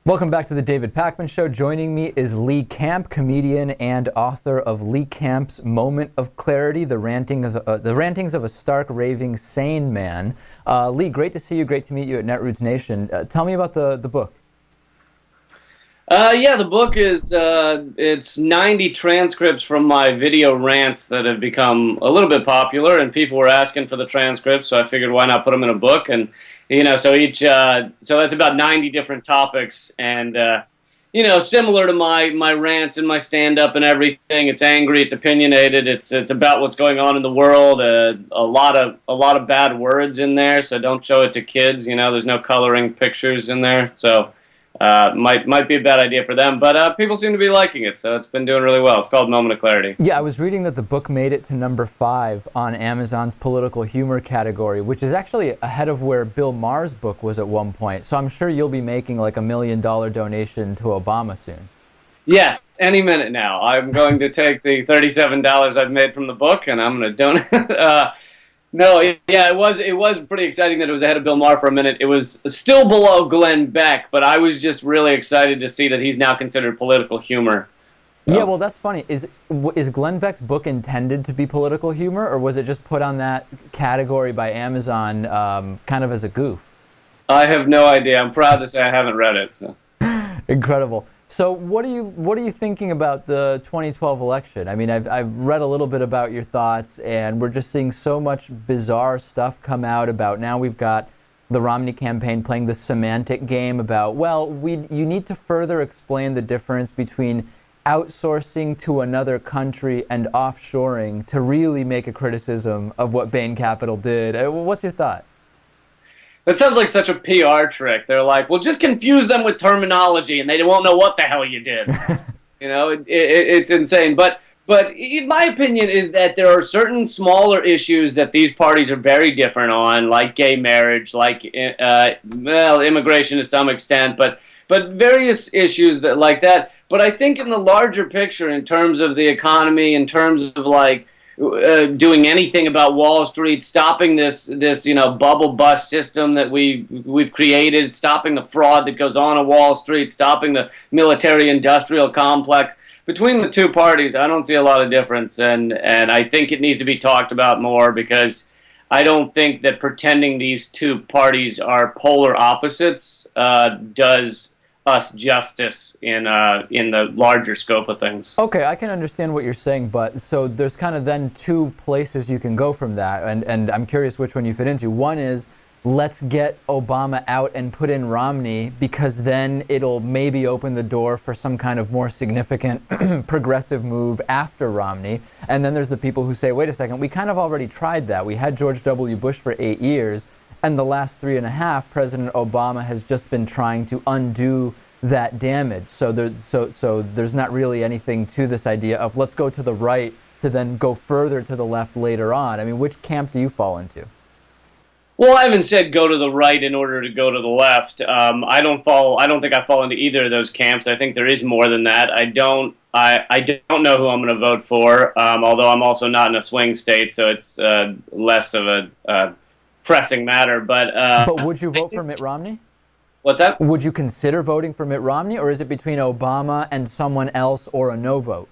Welcome back to the David Pakman Show. Joining me is Lee Camp, comedian and author of Lee Camp's Moment of Clarity, the rantings of a stark, raving, sane man. Lee, great to see you. Great to meet you at Netroots Nation. Tell me about the book. Yeah, the book is, it's 90 transcripts from my video rants that have become a little bit popular, and people were asking for the transcripts, so I figured why not put them in a book, and, so so that's about 90 different topics, and, similar to my rants and my stand-up and everything. It's angry, it's opinionated, it's about what's going on in the world, a lot of bad words in there, so don't show it to kids, there's no coloring pictures in there, so... might be a bad idea for them, but people seem to be liking it, so it's been doing really well. It's called Moment of Clarity. Yeah, I was reading that the book made it to number 5 on Amazon's political humor category, which is actually ahead of where Bill Maher's book was at one point. So I'm sure you'll be making like $1 million donation to Obama soon. Yes, any minute now. I'm going to take the $37 I've made from the book, and I'm going to donate. No, yeah, it was pretty exciting that it was ahead of Bill Maher for a minute. It was still below Glenn Beck, but I was just really excited to see that he's now considered political humor. So. Yeah, well, that's funny. Is Glenn Beck's book intended to be political humor, or was it just put on that category by Amazon kind of as a goof? I have no idea. I'm proud to say I haven't read it. So. Incredible. So what are you thinking about the 2012 election? I mean, I've read a little bit about your thoughts, and we're just seeing so much bizarre stuff come out about now we've got the Romney campaign playing the semantic game about, well, you need to further explain the difference between outsourcing to another country and offshoring to really make a criticism of what Bain Capital did. What's your thought? That sounds like such a PR trick. They're like, well, just confuse them with terminology, and they won't know what the hell you did. It's insane. But my opinion is that there are certain smaller issues that these parties are very different on, like gay marriage, like immigration to some extent, but various issues that like that. But I think in the larger picture, in terms of the economy, in terms of like doing anything about Wall Street, stopping this bubble bust system that we've created, stopping the fraud that goes on Wall Street, stopping the military-industrial complex. Between the two parties, I don't see a lot of difference, and I think it needs to be talked about more, because I don't think that pretending these two parties are polar opposites does us justice in the larger scope of things. Okay, I can understand what you're saying, but so there's kind of then two places you can go from that, and I'm curious which one you fit into. One is, let's get Obama out and put in Romney, because then it'll maybe open the door for some kind of more significant progressive move after Romney. And then there's the people who say, wait a second, we kind of already tried that. We had George W. Bush for 8 years, and the last 3.5, President Obama has just been trying to undo that damage. So there's not really anything to this idea of let's go to the right to then go further to the left later on. I mean, which camp do you fall into? Well, I haven't said go to the right in order to go to the left. I don't think I fall into either of those camps. I think there is more than that. I don't know who I'm going to vote for. Although I'm also not in a swing state, so it's less of a pressing matter, but would you vote for Mitt Romney? What's that? Would you consider voting for Mitt Romney, or is it between Obama and someone else, or a no vote?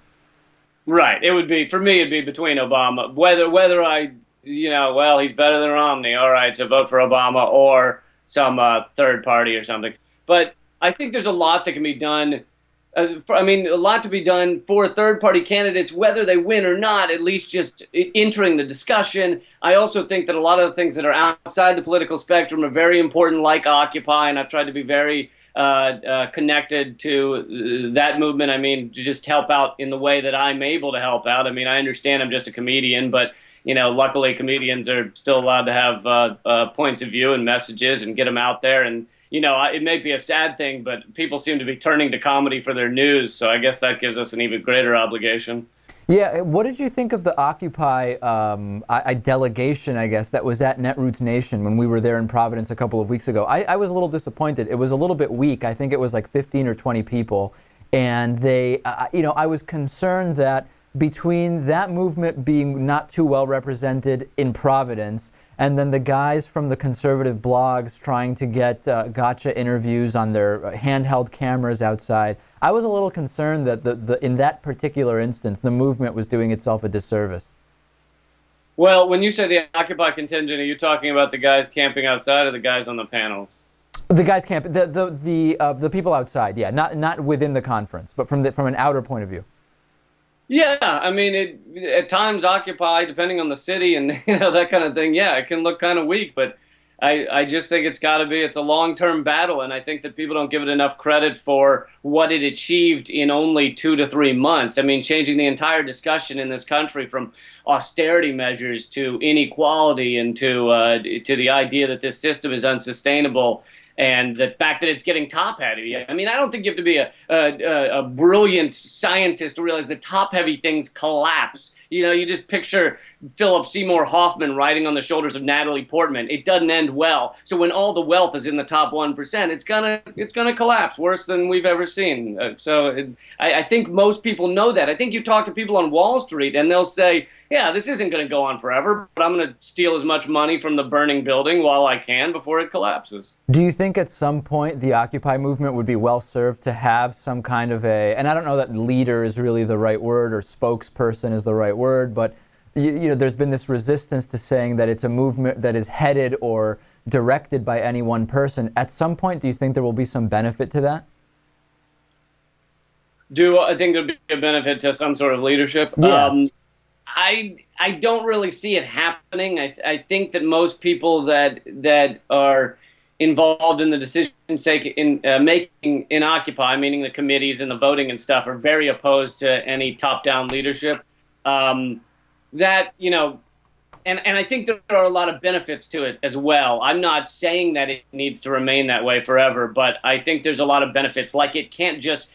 Right. It would be, for me, it'd be between Obama. Whether I, well, he's better than Romney, all right, so vote for Obama, or some third party or something. But I think there's a lot that can be done. A lot to be done for third-party candidates, whether they win or not, at least just entering the discussion. I also think that a lot of the things that are outside the political spectrum are very important, like Occupy, and I've tried to be very connected to that movement. I mean, to just help out in the way that I'm able to help out. I mean, I understand I'm just a comedian, but, luckily comedians are still allowed to have points of view and messages and get them out there, and it may be a sad thing, but people seem to be turning to comedy for their news, so I guess that gives us an even greater obligation. Yeah, what did you think of the Occupy delegation, I guess, that was at Netroots Nation when we were there in Providence a couple of weeks ago? I was a little disappointed. It was a little bit weak. I think it was like 15 or 20 people, and they, I was concerned that between that movement being not too well represented in Providence and then the guys from the conservative blogs trying to get gotcha interviews on their handheld cameras outside. I was a little concerned that in that particular instance, the movement was doing itself a disservice. Well, when you say the Occupy contingent, are you talking about the guys camping outside or the guys on the panels? The guys camping, the people outside, yeah, not within the conference, but from an outer point of view. Yeah, I mean, at times Occupy, depending on the city and that kind of thing, yeah, it can look kind of weak, but I just think it's a long-term battle, and I think that people don't give it enough credit for what it achieved in only 2 to 3 months. I mean, changing the entire discussion in this country from austerity measures to inequality and to the idea that this system is unsustainable. And the fact that it's getting top-heavy. I mean, I don't think you have to be a brilliant scientist to realize that top-heavy things collapse. You just picture Philip Seymour Hoffman riding on the shoulders of Natalie Portman. It doesn't end well. So when all the wealth is in the top 1%, it's gonna collapse worse than we've ever seen. I think most people know that. I think you talk to people on Wall Street and they'll say, yeah, this isn't going to go on forever, but I'm going to steal as much money from the burning building while I can before it collapses. Do you think at some point the Occupy movement would be well served to have some kind of and I don't know that leader is really the right word or spokesperson is the right word, but there's been this resistance to saying that it's a movement that is headed or directed by any one person. At some point, do you think there will be some benefit to that? Do I think there'll be a benefit to some sort of leadership? Yeah. I don't really see it happening. I think that most people that are involved in the decision making in Occupy, meaning the committees and the voting and stuff, are very opposed to any top-down leadership. And I think there are a lot of benefits to it as well. I'm not saying that it needs to remain that way forever, but I think there's a lot of benefits. Like you can't just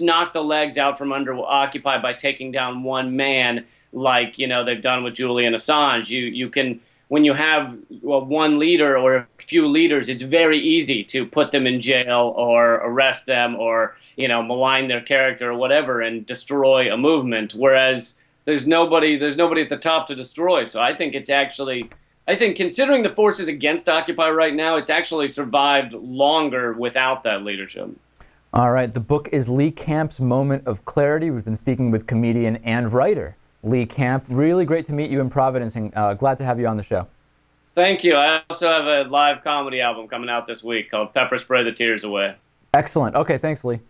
knock the legs out from under Occupy by taking down one man, like they've done with Julian Assange. You can, when you have one leader or a few leaders, it's very easy to put them in jail or arrest them or malign their character or whatever and destroy a movement. Whereas there's nobody at the top to destroy. So I think considering the forces against Occupy right now, it's actually survived longer without that leadership. All right. The book is Lee Camp's Moment of Clarity. We've been speaking with comedian and writer Lee Camp. Really great to meet you in Providence, and glad to have you on the show. Thank you. I also have a live comedy album coming out this week called Pepper Spray the Tears Away. Excellent. Okay, thanks, Lee.